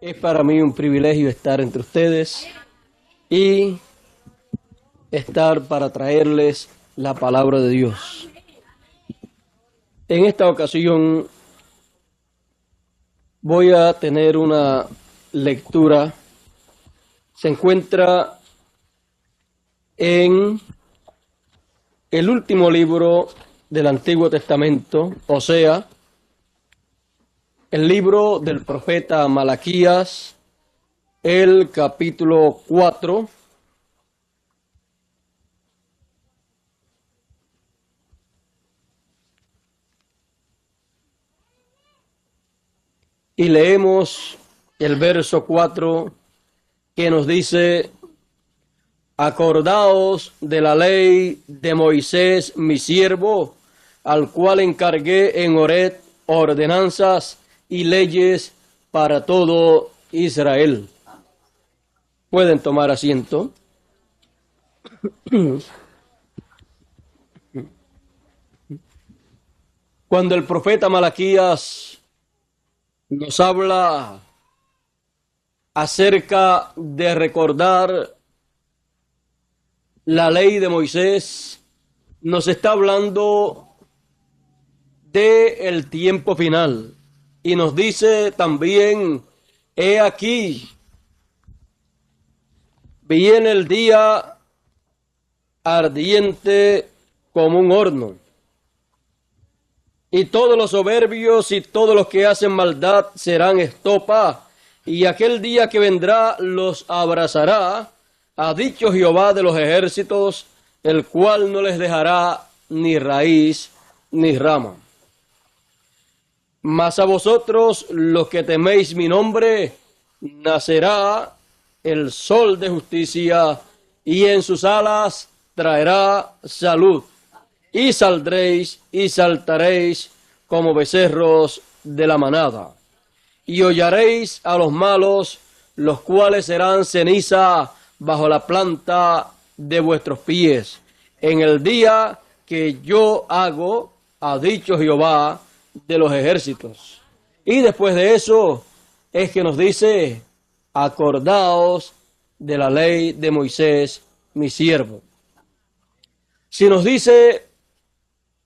Es para mí un privilegio estar entre ustedes y estar para traerles la palabra de Dios. En esta ocasión voy a tener una lectura. Se encuentra en el último libro del Antiguo Testamento, o sea, el libro del profeta Malaquías, el capítulo 4, y leemos el verso 4 que nos dice: acordaos de la ley de Moisés, mi siervo, al cual encargué en Horeb ordenanzas y leyes para todo Israel. Pueden tomar asiento. Cuando el profeta Malaquías nos habla acerca de recordar la ley de Moisés, nos está hablando del tiempo final. Y nos dice también: he aquí, viene el día ardiente como un horno, y todos los soberbios y todos los que hacen maldad serán estopa, y aquel día que vendrá los abrazará, ha dicho Jehová de los ejércitos, el cual no les dejará ni raíz ni rama. Mas a vosotros, los que teméis mi nombre, nacerá el sol de justicia, y en sus alas traerá salud. Y saldréis y saltaréis como becerros de la manada. Y hollaréis a los malos, los cuales serán ceniza bajo la planta de vuestros pies. En el día que yo hago, ha dicho Jehová de los ejércitos. Y después de eso es que nos dice: acordaos de la ley de Moisés, mi siervo. Si nos dice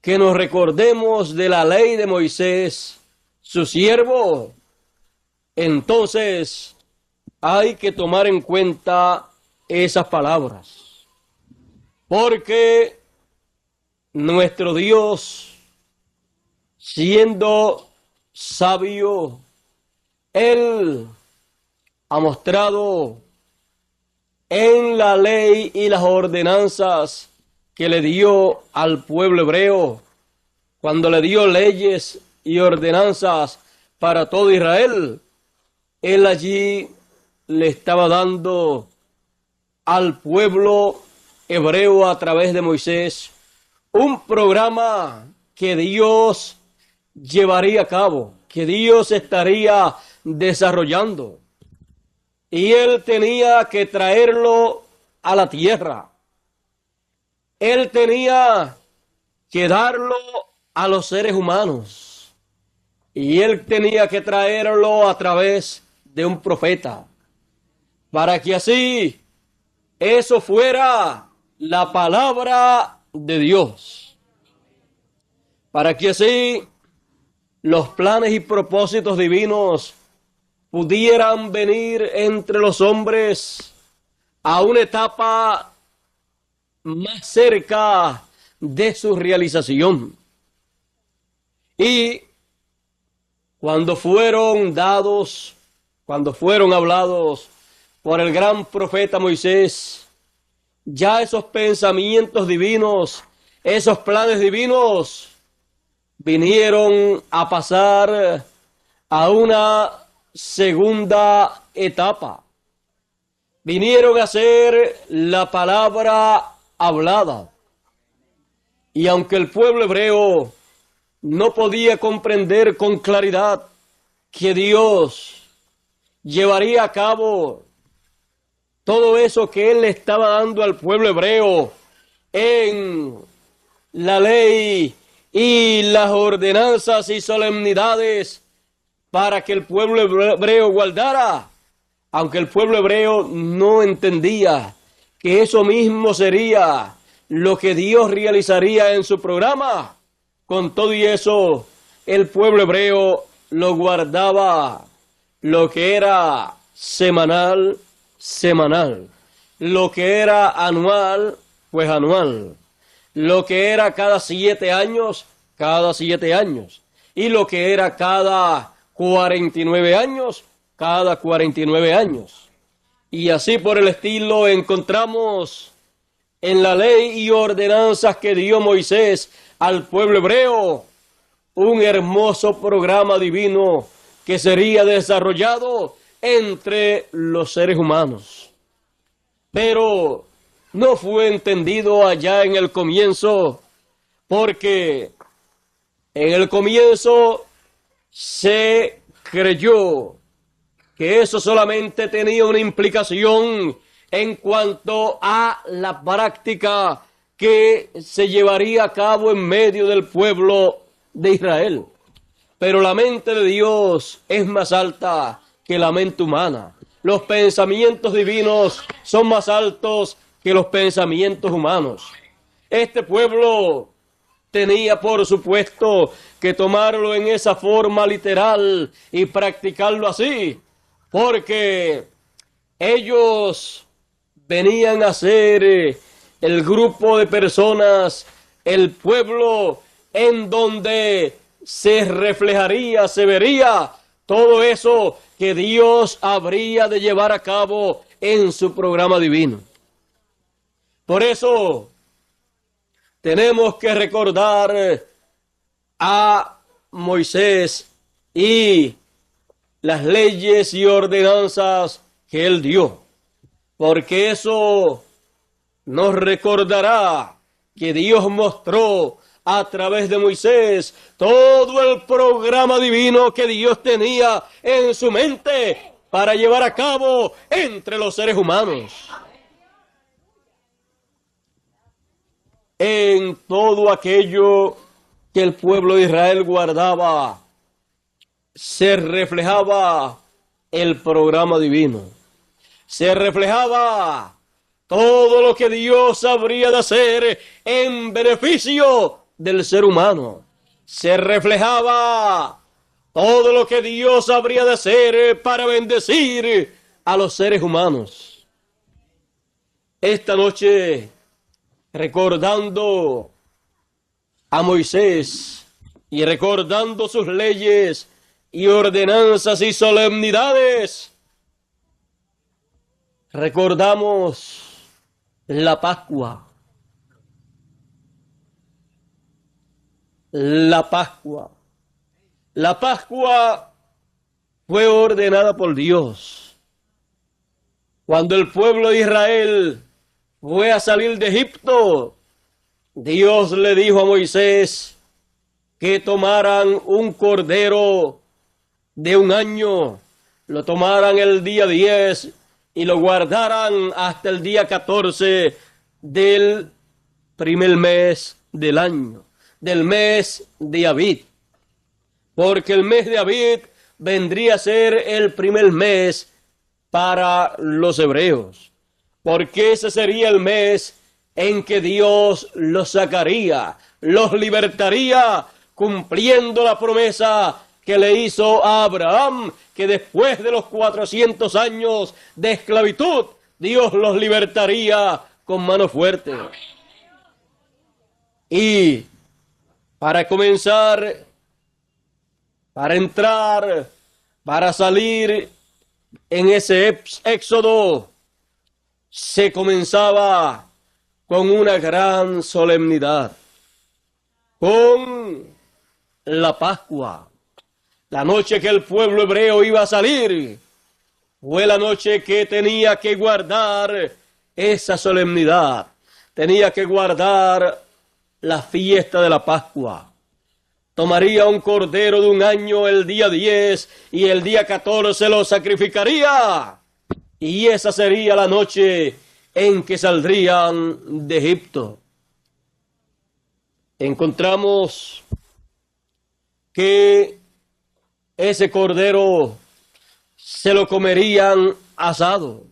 que nos recordemos de la ley de Moisés, su siervo, entonces hay que tomar en cuenta esas palabras, porque nuestro Dios, siendo sabio, Él ha mostrado en la ley y las ordenanzas que le dio al pueblo hebreo, cuando le dio leyes y ordenanzas para todo Israel, Él allí le estaba dando al pueblo hebreo a través de Moisés un programa que Dios llevaría a cabo, que Dios estaría desarrollando. Y Él tenía que traerlo a la tierra. Él tenía que darlo a los seres humanos. Y Él tenía que traerlo a través de un profeta, para que así eso fuera la palabra de Dios. Para que así los planes y propósitos divinos pudieran venir entre los hombres a una etapa más cerca de su realización. Y cuando fueron dados, cuando fueron hablados por el gran profeta Moisés, ya esos pensamientos divinos, esos planes divinos, vinieron a pasar a una segunda etapa. Vinieron a ser la palabra hablada. Y aunque el pueblo hebreo no podía comprender con claridad que Dios llevaría a cabo todo eso que Él le estaba dando al pueblo hebreo en la ley y las ordenanzas y solemnidades para que el pueblo hebreo guardara, aunque el pueblo hebreo no entendía que eso mismo sería lo que Dios realizaría en su programa. Con todo y eso, el pueblo hebreo lo guardaba, lo que era semanal, semanal, lo que era anual, pues anual, lo que era cada 7 años, cada 7 años, y lo que era cada 49 años, cada 49 años. Y así por el estilo encontramos en la ley y ordenanzas que dio Moisés al pueblo hebreo un hermoso programa divino que sería desarrollado entre los seres humanos. Pero no fue entendido allá en el comienzo, porque en el comienzo se creyó que eso solamente tenía una implicación en cuanto a la práctica que se llevaría a cabo en medio del pueblo de Israel. Pero la mente de Dios es más alta que la mente humana. Los pensamientos divinos son más altos que los pensamientos humanos. Este pueblo tenía, por supuesto, que tomarlo en esa forma literal y practicarlo así, porque ellos venían a ser el grupo de personas, el pueblo en donde se reflejaría, se vería todo eso que Dios habría de llevar a cabo en su programa divino. Por eso tenemos que recordar a Moisés y las leyes y ordenanzas que él dio, porque eso nos recordará que Dios mostró a través de Moisés todo el programa divino que Dios tenía en su mente para llevar a cabo entre los seres humanos. En todo aquello que el pueblo de Israel guardaba, se reflejaba el programa divino. Se reflejaba todo lo que Dios habría de hacer en beneficio del ser humano. Se reflejaba todo lo que Dios habría de hacer para bendecir a los seres humanos. Esta noche, recordando a Moisés y recordando sus leyes y ordenanzas y solemnidades, recordamos la Pascua. La Pascua. La Pascua fue ordenada por Dios. Cuando el pueblo de Israel fue a salir de Egipto, Dios le dijo a Moisés que tomaran un cordero de 1 año, lo tomaran el día 10 y lo guardaran hasta el día 14 del primer mes del año, del mes de Abib, porque el mes de Abib vendría a ser el primer mes para los hebreos, porque ese sería el mes en que Dios los sacaría, los libertaría, cumpliendo la promesa que le hizo a Abraham, que después de los 400 años de esclavitud, Dios los libertaría con mano fuerte. Y para comenzar, para entrar, para salir en ese éxodo, se comenzaba con una gran solemnidad, con la Pascua. La noche que el pueblo hebreo iba a salir fue la noche que tenía que guardar esa solemnidad. Tenía que guardar la fiesta de la Pascua. Tomaría un cordero de 1 año el día 10 y el día 14 lo sacrificaría. Y esa sería la noche en que saldrían de Egipto. Encontramos que ese cordero se lo comerían asado,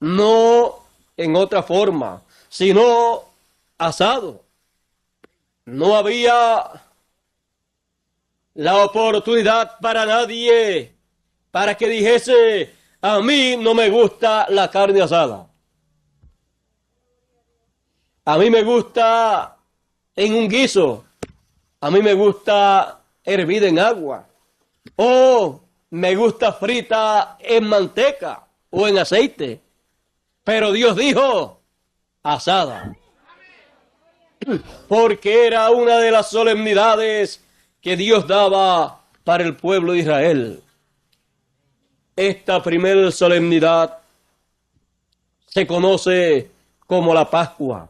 no en otra forma, sino asado. No había la oportunidad para nadie para que dijese: a mí no me gusta la carne asada. A mí me gusta en un guiso. A mí me gusta hervida en agua. O me gusta frita en manteca o en aceite. Pero Dios dijo asada. Porque era una de las solemnidades que Dios daba para el pueblo de Israel. Esta primera solemnidad se conoce como la Pascua.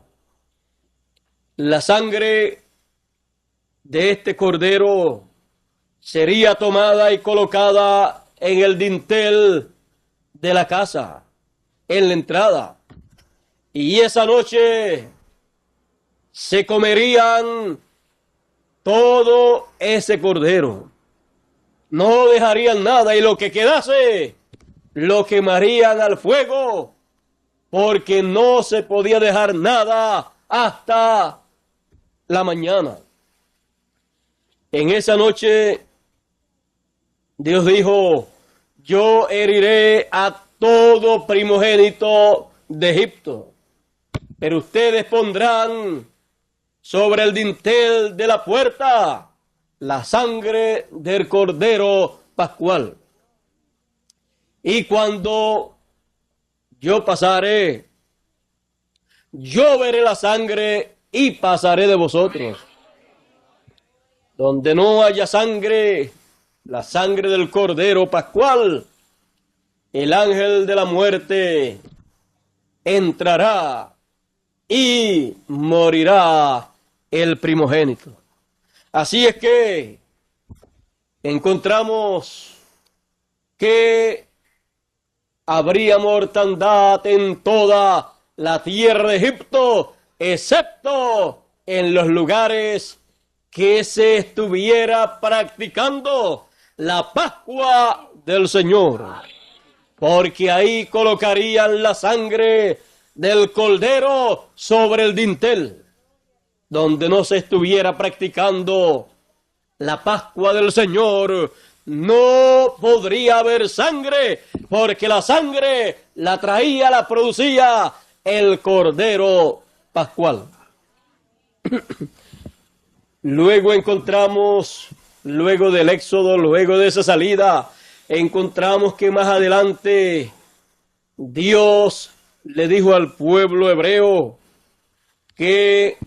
La sangre de este cordero sería tomada y colocada en el dintel de la casa, en la entrada. Y esa noche se comerían todo ese cordero. No dejarían nada, y lo que quedase lo quemarían al fuego, porque no se podía dejar nada hasta la mañana. En esa noche Dios dijo: yo heriré a todo primogénito de Egipto, pero ustedes pondrán sobre el dintel de la puerta la sangre del cordero pascual. Y cuando yo pasaré, yo veré la sangre y pasaré de vosotros. Donde no haya sangre, la sangre del cordero pascual, el ángel de la muerte entrará y morirá el primogénito. Así es que encontramos que habría mortandad en toda la tierra de Egipto, excepto en los lugares que se estuviera practicando la Pascua del Señor, porque ahí colocarían la sangre del cordero sobre el dintel. Donde no se estuviera practicando la Pascua del Señor, no podría haber sangre, porque la sangre la producía el cordero pascual. Luego encontramos, luego del éxodo, luego de esa salida, encontramos que más adelante Dios le dijo al pueblo hebreo que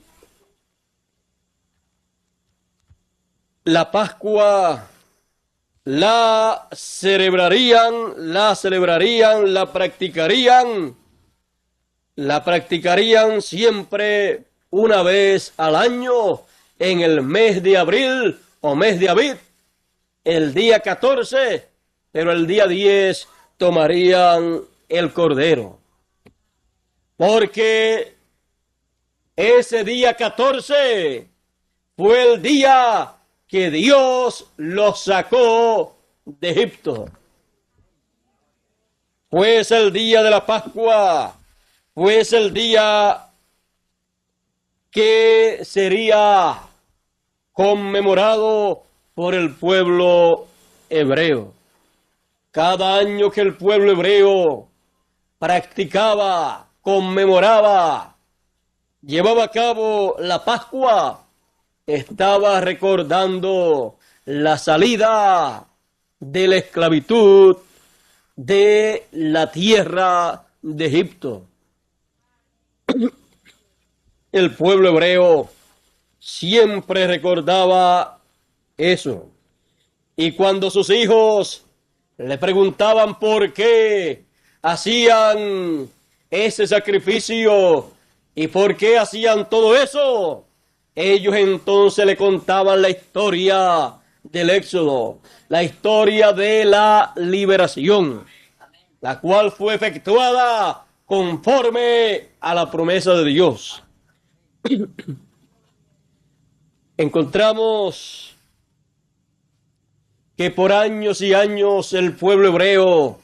la Pascua la celebrarían, la practicarían siempre una vez al año en el mes de abril o mes de Abib, el día 14, pero el día 10 tomarían el cordero. Porque ese día 14 fue el día que Dios los sacó de Egipto. Pues el día de la Pascua, pues el día que sería conmemorado por el pueblo hebreo. Cada año que el pueblo hebreo practicaba, conmemoraba, llevaba a cabo la Pascua, estaba recordando la salida de la esclavitud de la tierra de Egipto. El pueblo hebreo siempre recordaba eso. Y cuando sus hijos le preguntaban por qué hacían ese sacrificio y por qué hacían todo eso, ellos entonces le contaban la historia del Éxodo, la historia de la liberación, la cual fue efectuada conforme a la promesa de Dios. Encontramos que por años y años el pueblo hebreo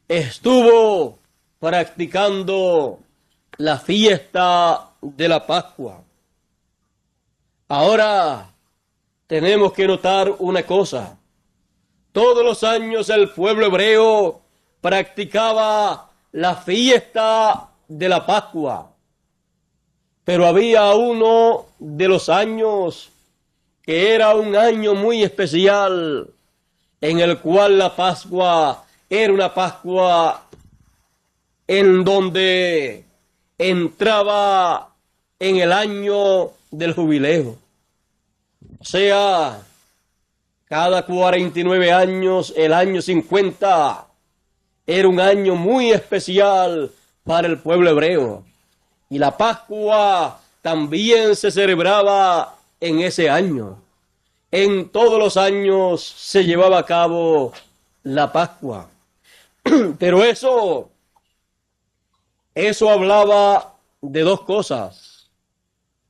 estuvo practicando la fiesta de la Pascua. Ahora tenemos que notar una cosa. Todos los años el pueblo hebreo practicaba la fiesta de la Pascua. Pero había uno de los años que era un año muy especial, en el cual la Pascua era una Pascua en donde entraba en el año del jubileo. O sea, cada 49 años, el año 50 era un año muy especial para el pueblo hebreo. Y la Pascua también se celebraba en ese año. En todos los años se llevaba a cabo la Pascua. Pero eso hablaba de dos cosas.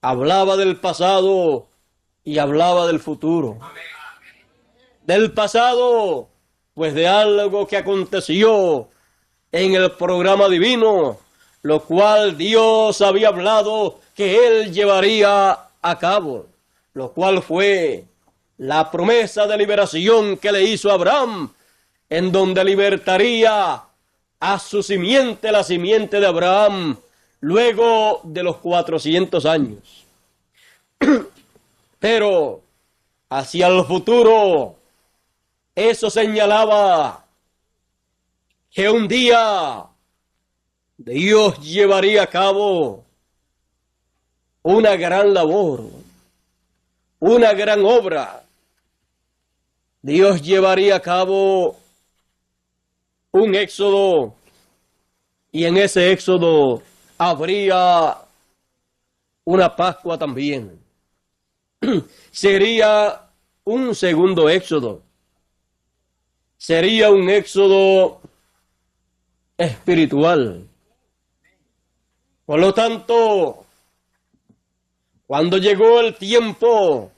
Hablaba del pasado y hablaba del futuro. Del pasado, pues de algo que aconteció en el programa divino, lo cual Dios había hablado que Él llevaría a cabo, lo cual fue la promesa de liberación que le hizo a Abraham, en donde libertaría a su simiente, la simiente de Abraham, luego de los 400 años. Pero hacia el futuro, eso señalaba que un día Dios llevaría a cabo una gran labor, una gran obra. Dios llevaría a cabo un éxodo, y en ese éxodo habría una Pascua también. Sería un segundo éxodo. Sería un éxodo espiritual. Por lo tanto, cuando llegó el tiempo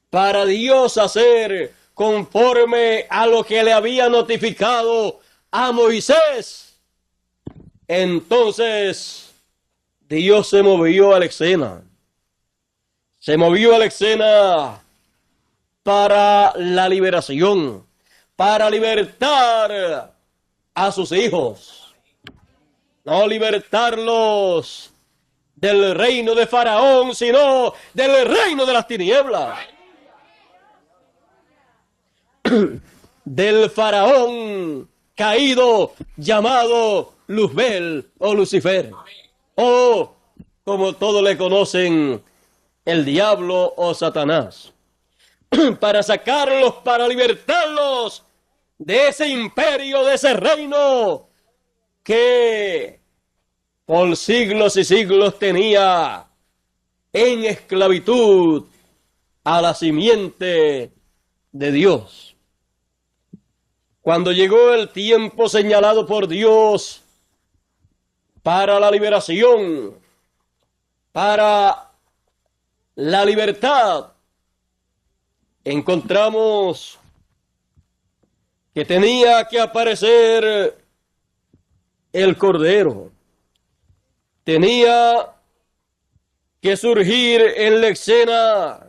para Dios hacer conforme a lo que le había notificado a Moisés, entonces Dios se movió a la escena. Se movió a la escena para la liberación, para libertar a sus hijos. No libertarlos del reino de Faraón, sino del reino de las tinieblas. Del Faraón caído llamado Luzbel o Lucifer. O, como todos le conocen, el diablo o Satanás. Para sacarlos, para libertarlos de ese imperio, de ese reino que por siglos y siglos tenía en esclavitud a la simiente de Dios. Cuando llegó el tiempo señalado por Dios para la liberación, para la libertad, encontramos que tenía que aparecer el Cordero. Tenía que surgir en la escena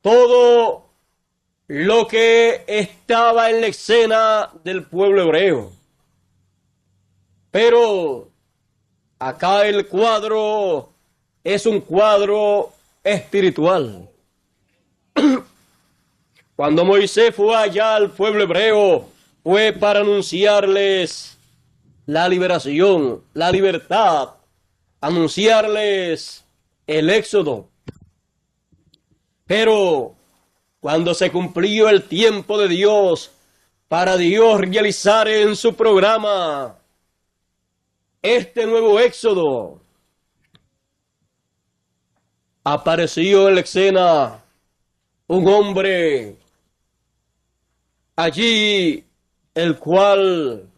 todo lo que estaba en la escena del pueblo hebreo. Pero acá el cuadro es un cuadro espiritual. Cuando Moisés fue allá al pueblo hebreo, fue para anunciarles la liberación, la libertad, anunciarles el éxodo. Pero cuando se cumplió el tiempo de Dios, para Dios realizar en su programa este nuevo éxodo, apareció en la escena un hombre allí, el cual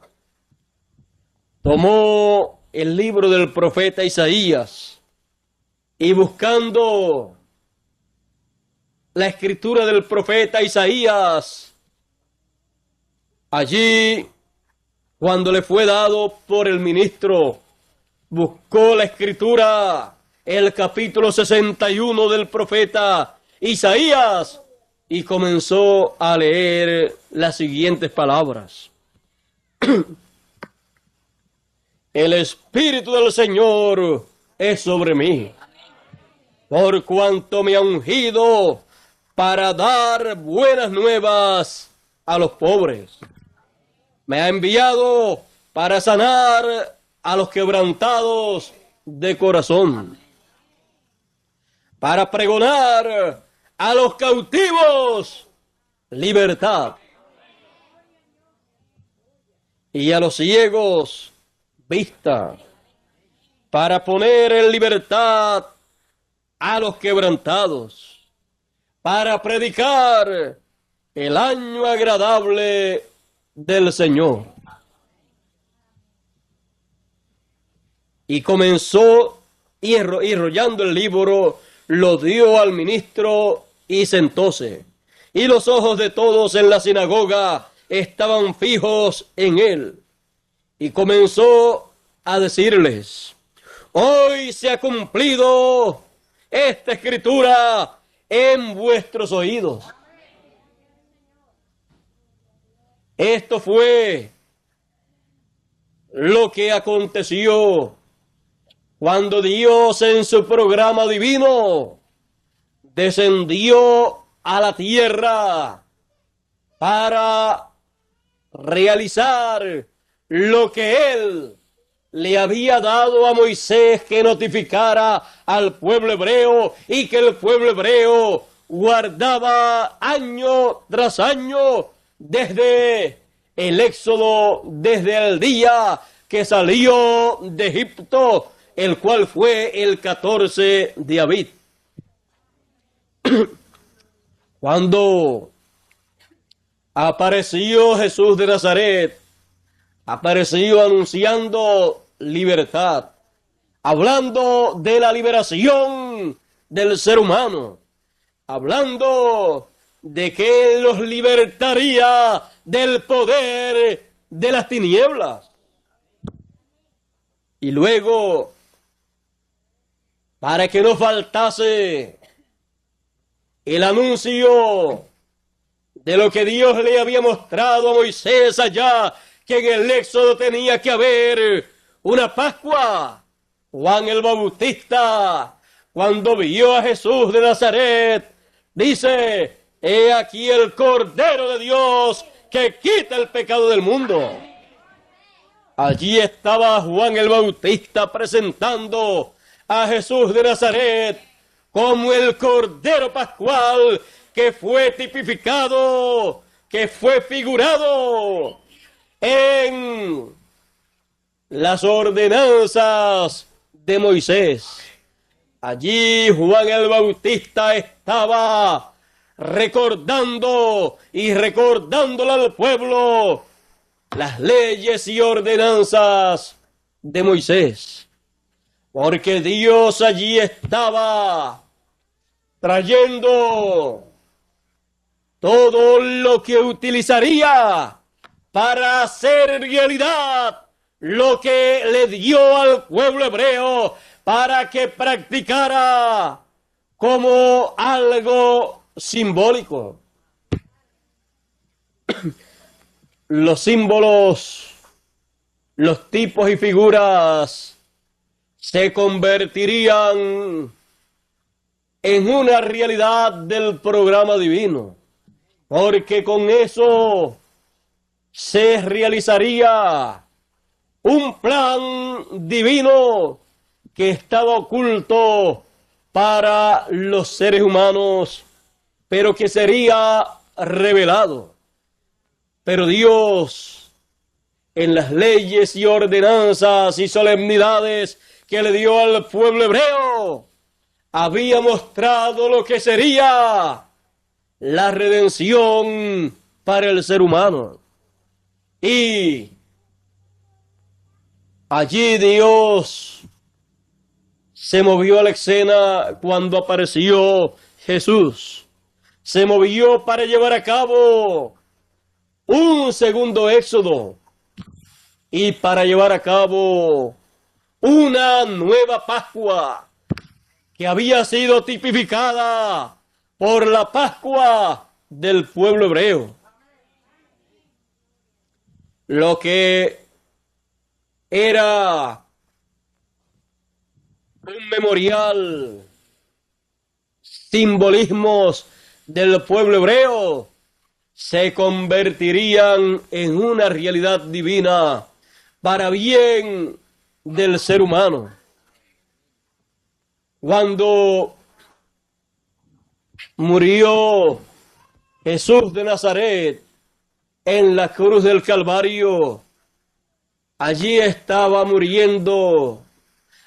tomó el libro del profeta Isaías y buscando la escritura del profeta Isaías. Allí, cuando le fue dado por el ministro, buscó la escritura, el capítulo 61 del profeta Isaías, y comenzó a leer las siguientes palabras. El Espíritu del Señor es sobre mí, por cuanto me ha ungido para dar buenas nuevas a los pobres. Me ha enviado para sanar a los quebrantados de corazón, para pregonar a los cautivos libertad, y a los ciegos vista, para poner en libertad a los quebrantados, para predicar el año agradable del Señor. Y comenzó, y enrollando el libro, lo dio al ministro y sentóse. Y los ojos de todos en la sinagoga estaban fijos en él. Y comenzó a decirles: hoy se ha cumplido esta escritura en vuestros oídos. Esto fue lo que aconteció cuando Dios, en su programa divino, descendió a la tierra para realizar lo que Él le había dado a Moisés que notificara al pueblo hebreo, y que el pueblo hebreo guardaba año tras año desde el éxodo, desde el día que salió de Egipto, el cual fue el 14 de Abib. Cuando apareció Jesús de Nazaret, apareció anunciando libertad, hablando de la liberación del ser humano, hablando de que Él los libertaría del poder de las tinieblas. Y luego, para que no faltase el anuncio de lo que Dios le había mostrado a Moisés allá, que en el Éxodo tenía que haber una Pascua, Juan el Bautista, cuando vio a Jesús de Nazaret, dice: he aquí el Cordero de Dios que quita el pecado del mundo. Allí estaba Juan el Bautista presentando a Jesús de Nazaret como el Cordero Pascual que fue tipificado, que fue figurado en las ordenanzas de Moisés. Allí Juan el Bautista estaba recordando y recordándole al pueblo las leyes y ordenanzas de Moisés, porque Dios allí estaba trayendo todo lo que utilizaría para hacer realidad lo que le dio al pueblo hebreo para que practicara como algo simbólico. Los símbolos, los tipos y figuras se convertirían en una realidad del programa divino, porque con eso se realizaría un plan divino que estaba oculto para los seres humanos, pero que sería revelado. Pero Dios, en las leyes y ordenanzas y solemnidades que le dio al pueblo hebreo, había mostrado lo que sería la redención para el ser humano. Y allí Dios se movió a la escena cuando apareció Jesús. se movió para llevar a cabo un segundo éxodo y para llevar a cabo una nueva Pascua que había sido tipificada por la Pascua del pueblo hebreo. Lo que era un memorial, simbolismos del pueblo hebreo, se convertirían en una realidad divina para bien del ser humano. Cuando murió Jesús de Nazaret en la cruz del Calvario, allí estaba muriendo,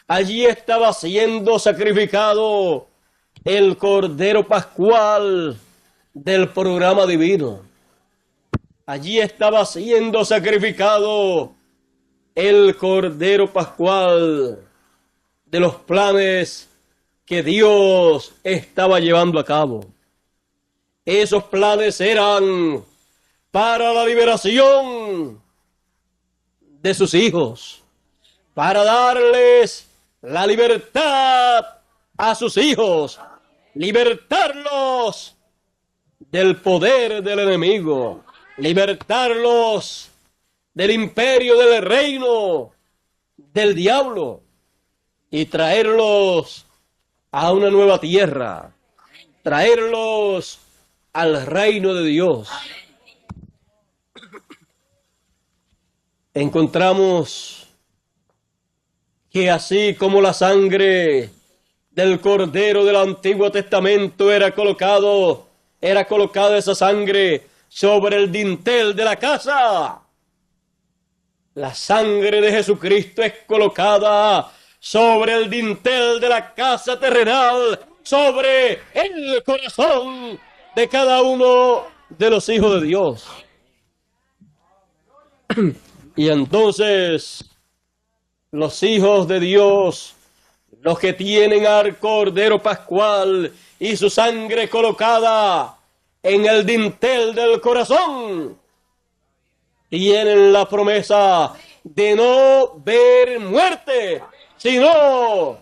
allí estaba siendo sacrificado el Cordero Pascual del programa divino. Allí estaba siendo sacrificado el Cordero Pascual de los planes que Dios estaba llevando a cabo. Esos planes eran para la liberación de sus hijos, para darles la libertad a sus hijos, libertarlos del poder del enemigo, libertarlos del imperio, del reino del diablo y traerlos a una nueva tierra, traerlos al reino de Dios. Encontramos que así como la sangre del Cordero del Antiguo Testamento era colocada esa sangre sobre el dintel de la casa, la sangre de Jesucristo es colocada sobre el dintel de la casa terrenal, sobre el corazón de cada uno de los hijos de Dios. Y entonces los hijos de Dios, los que tienen al Cordero Pascual y su sangre colocada en el dintel del corazón, tienen la promesa de no ver muerte, sino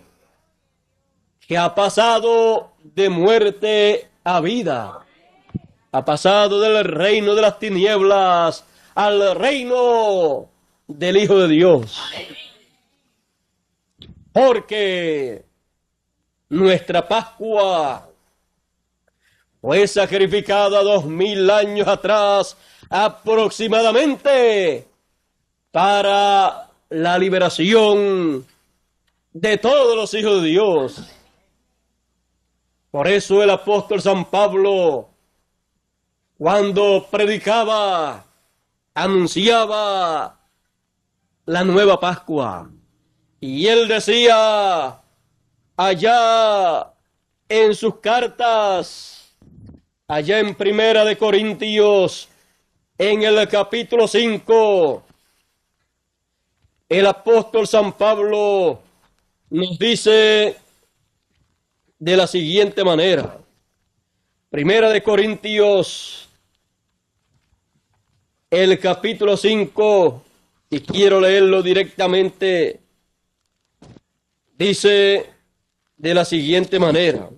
que ha pasado de muerte a vida, ha pasado del reino de las tinieblas al reino del Hijo de Dios. Porque nuestra Pascua fue sacrificada 2000 años atrás aproximadamente para la liberación de todos los hijos de Dios. Por eso el apóstol San Pablo, cuando predicaba, anunciaba la nueva Pascua. Y él decía allá en sus cartas, allá en Primera de Corintios, en el capítulo 5, el apóstol San Pablo nos dice de la siguiente manera. Primera de Corintios, el capítulo 5, y quiero leerlo directamente, dice de la siguiente manera.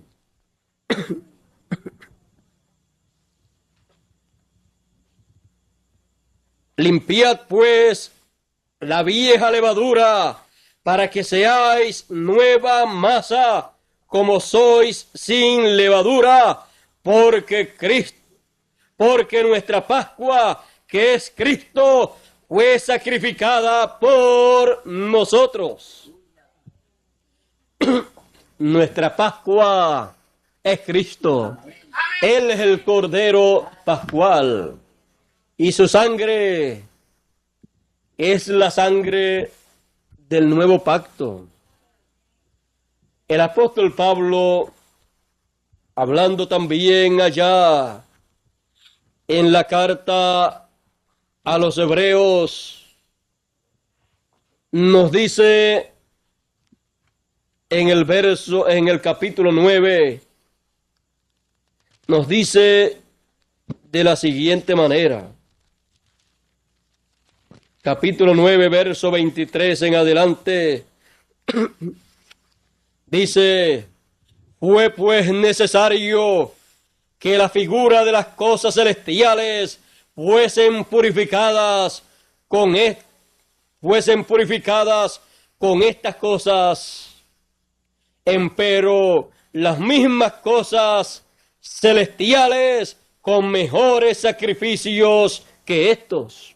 Limpiad pues la vieja levadura, para que seáis nueva masa, como sois sin levadura, porque nuestra Pascua, que es Cristo, fue sacrificada por nosotros. Nuestra Pascua es Cristo. Él es el Cordero Pascual. Y su sangre es la sangre del nuevo pacto. El apóstol Pablo, hablando también allá en la carta a los hebreos, nos dice en el capítulo 9, nos dice de la siguiente manera. Capítulo 9, verso 23 en adelante, dice: fue pues necesario que la figura de las cosas celestiales fuesen purificadas con estas cosas. Empero las mismas cosas celestiales con mejores sacrificios que estos.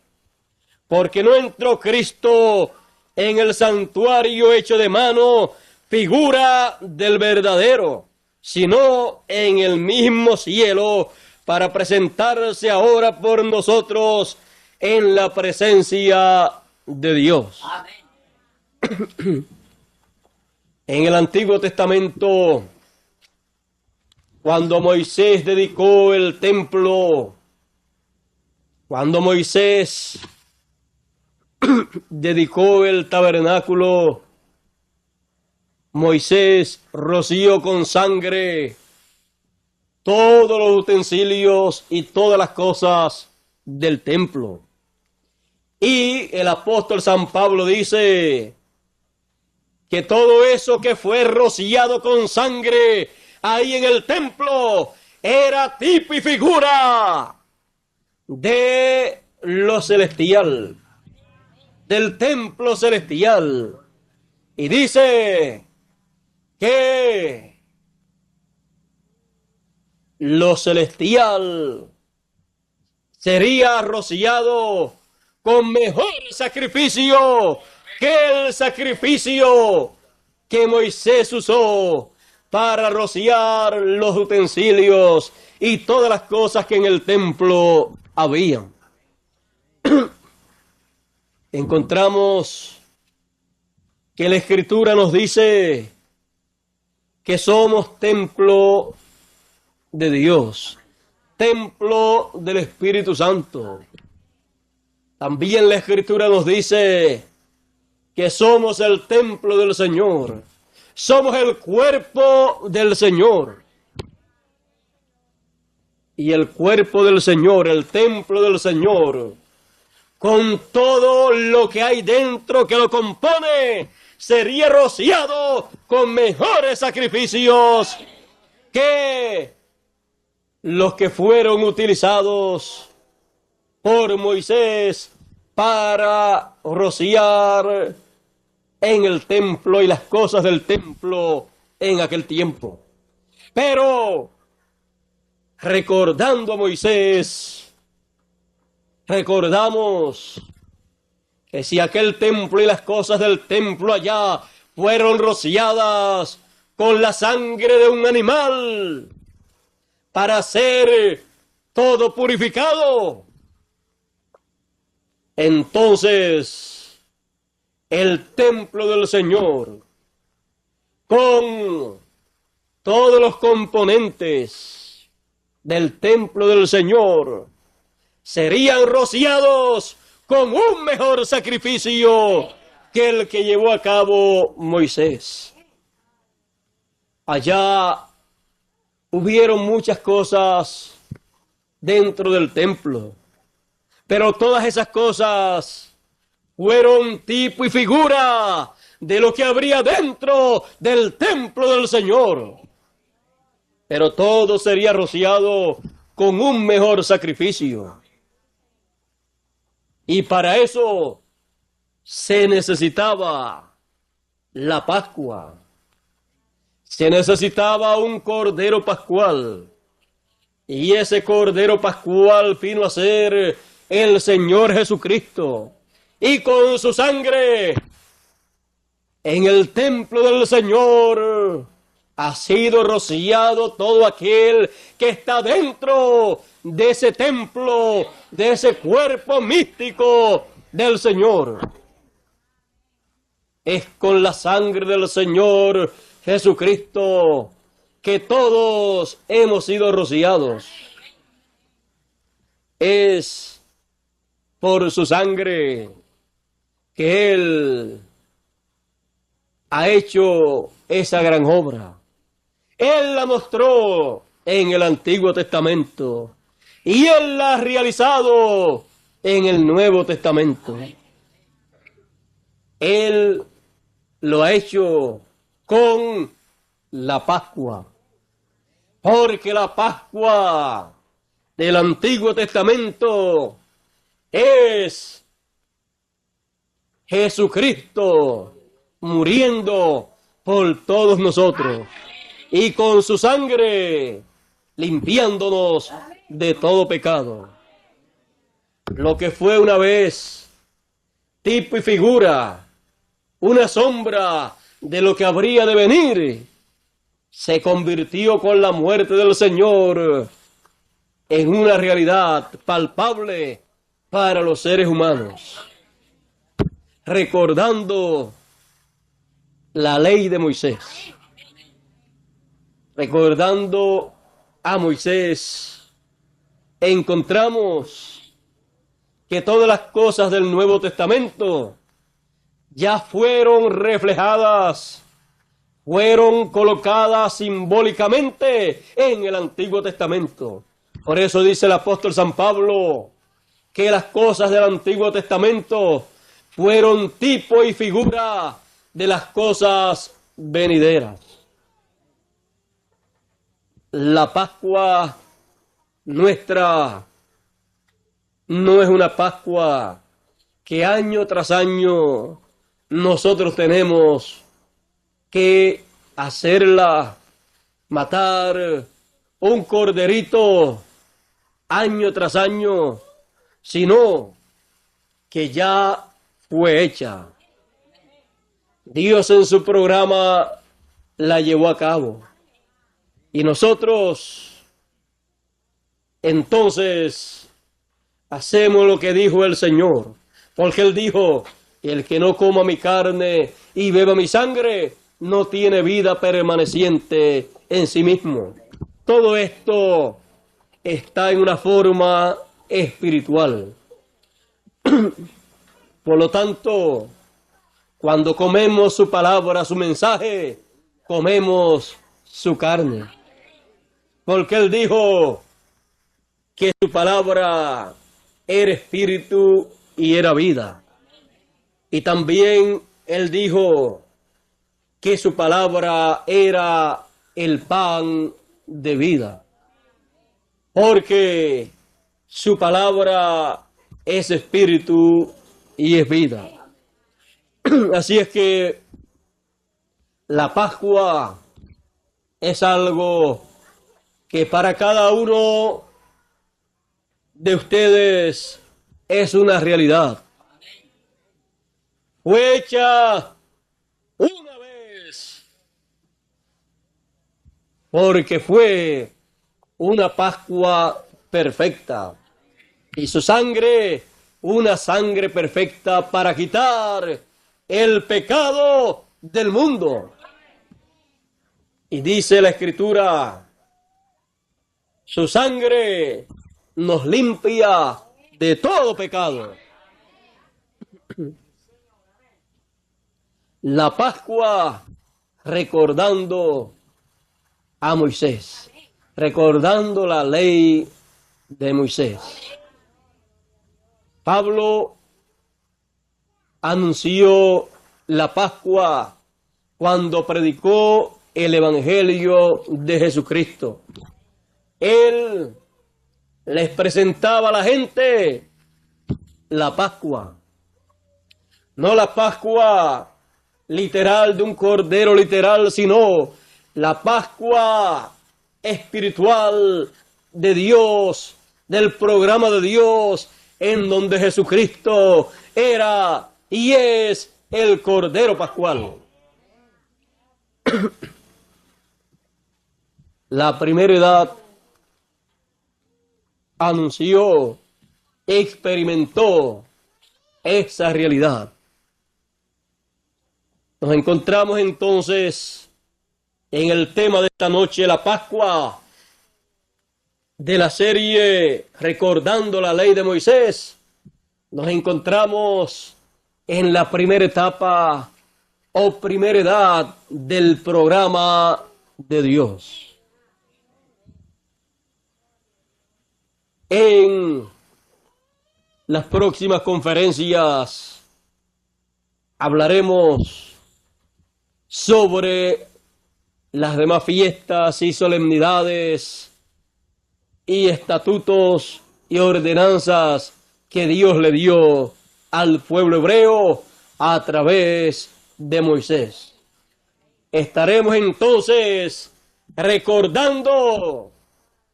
Porque no entró Cristo en el santuario hecho de mano, figura del verdadero, sino en el mismo cielo, para presentarse ahora por nosotros en la presencia de Dios. Amén. En el Antiguo Testamento, cuando Moisés dedicó el templo, cuando Moisés dedicó el tabernáculo, Moisés roció con sangre todos los utensilios y todas las cosas del templo. Y el apóstol San Pablo dice que todo eso que fue rociado con sangre ahí en el templo era tipo y figura de lo celestial, del templo celestial. Y dice que lo celestial sería rociado con mejor sacrificio que el sacrificio que Moisés usó para rociar los utensilios y todas las cosas que en el templo había. Encontramos que la Escritura nos dice que somos templo de Dios, templo del Espíritu Santo. También la Escritura nos dice que somos el templo del Señor, somos el cuerpo del Señor. Y el cuerpo del Señor, el templo del Señor, con todo lo que hay dentro que lo compone, sería rociado con mejores sacrificios que los que fueron utilizados por Moisés para rociar en el templo y las cosas del templo en aquel tiempo. Pero recordando a Moisés, recordamos que si aquel templo y las cosas del templo allá fueron rociadas con la sangre de un animal para ser todo purificado, entonces el templo del Señor, con todos los componentes del templo del Señor, serían rociados con un mejor sacrificio que el que llevó a cabo Moisés. Allá hubieron muchas cosas dentro del templo, pero todas esas cosas fueron tipo y figura de lo que habría dentro del templo del Señor. Pero todo sería rociado con un mejor sacrificio. Y para eso se necesitaba la Pascua. Se necesitaba un cordero pascual. Y ese cordero pascual vino a ser el Señor Jesucristo. Y con su sangre en el templo del Señor ha sido rociado todo aquel que está dentro de ese templo, de ese cuerpo místico del Señor. Es con la sangre del Señor Jesucristo que todos hemos sido rociados. Es por su sangre que Él ha hecho esa gran obra. Él la mostró en el Antiguo Testamento y Él la ha realizado en el Nuevo Testamento. Él lo ha hecho con la Pascua, porque la Pascua del Antiguo Testamento es Jesucristo muriendo por todos nosotros y con su sangre limpiándonos de todo pecado. Lo que fue una vez tipo y figura, una sombra de lo que habría de venir, se convirtió con la muerte del Señor en una realidad palpable para los seres humanos, recordando la ley de Moisés, recordando a Moisés, encontramos que todas las cosas del Nuevo Testamento ya fueron reflejadas, fueron colocadas simbólicamente en el Antiguo Testamento. Por eso dice el apóstol San Pablo que las cosas del Antiguo Testamento fueron tipo y figura de las cosas venideras. La Pascua nuestra no es una Pascua que año tras año nosotros tenemos que hacerla, matar un corderito año tras año, sino que ya fue hecha. Dios en su programa la llevó a cabo. Y nosotros, entonces, hacemos lo que dijo el Señor. Porque Él dijo, el que no coma mi carne y beba mi sangre, no tiene vida permaneciente en sí mismo. Todo esto está en una forma espiritual. Por lo tanto, cuando comemos su palabra, su mensaje, comemos su carne. Porque Él dijo que su palabra era espíritu y era vida. Y también Él dijo que su palabra era el pan de vida. Porque su palabra es espíritu y es vida. Así es que la Pascua es algo que para cada uno de ustedes es una realidad. Fue hecha una vez, porque fue una Pascua perfecta, y su sangre, una sangre perfecta para quitar el pecado del mundo. Y dice la Escritura, su sangre nos limpia de todo pecado. La Pascua recordando a Moisés, recordando la ley de Moisés. Pablo anunció la Pascua cuando predicó el Evangelio de Jesucristo. Él les presentaba a la gente la Pascua, no la Pascua literal de un cordero literal, sino la Pascua espiritual de Dios, del programa de Dios, en donde Jesucristo era y es el Cordero Pascual. La primera edad anunció, experimentó esa realidad. Nos encontramos entonces en el tema de esta noche, la Pascua, de la serie Recordando la Ley de Moisés. Nos encontramos en la primera etapa o primera edad del programa de Dios. En las próximas conferencias hablaremos sobre las demás fiestas y solemnidades y estatutos y ordenanzas que Dios le dio al pueblo hebreo a través de Moisés. Estaremos entonces recordando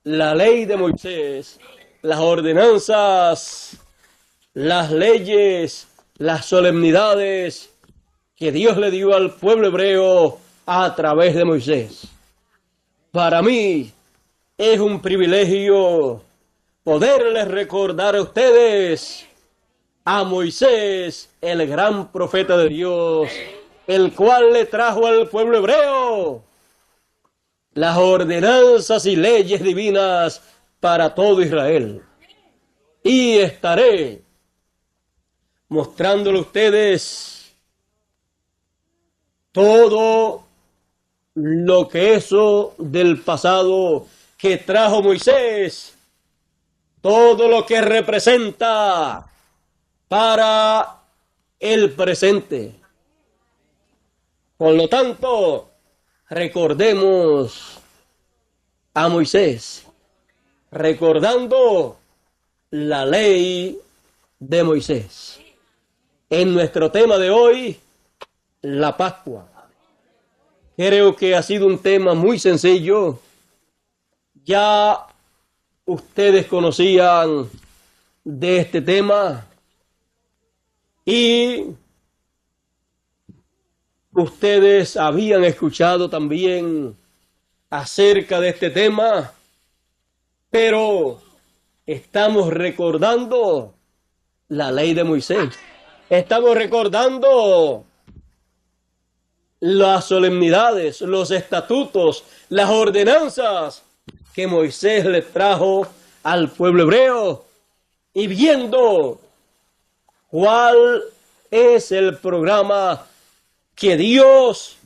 la ley de Moisés, las ordenanzas, las leyes, las solemnidades que Dios le dio al pueblo hebreo a través de Moisés. Para mí es un privilegio poderles recordar a ustedes a Moisés, el gran profeta de Dios, el cual le trajo al pueblo hebreo las ordenanzas y leyes divinas para todo Israel. Y estaré mostrándole a ustedes todo lo que eso del pasado que trajo Moisés, todo lo que representa para el presente. Por lo tanto, recordemos a Moisés, recordando la ley de Moisés. En nuestro tema de hoy, la Pascua. Creo que ha sido un tema muy sencillo. Ya ustedes conocían de este tema y ustedes habían escuchado también acerca de este tema, pero estamos recordando la ley de Moisés. Estamos recordando las solemnidades, los estatutos, las ordenanzas que Moisés le trajo al pueblo hebreo y viendo cuál es el programa que Dios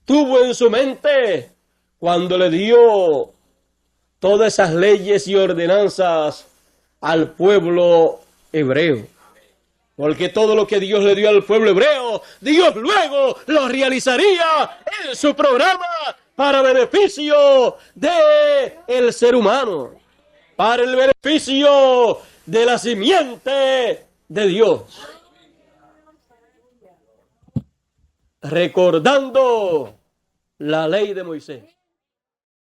tuvo en su mente cuando le dio todas esas leyes y ordenanzas al pueblo hebreo. Porque todo lo que Dios le dio al pueblo hebreo, Dios luego lo realizaría en su programa para beneficio del ser humano, para el beneficio de la simiente de Dios. Recordando la ley de Moisés.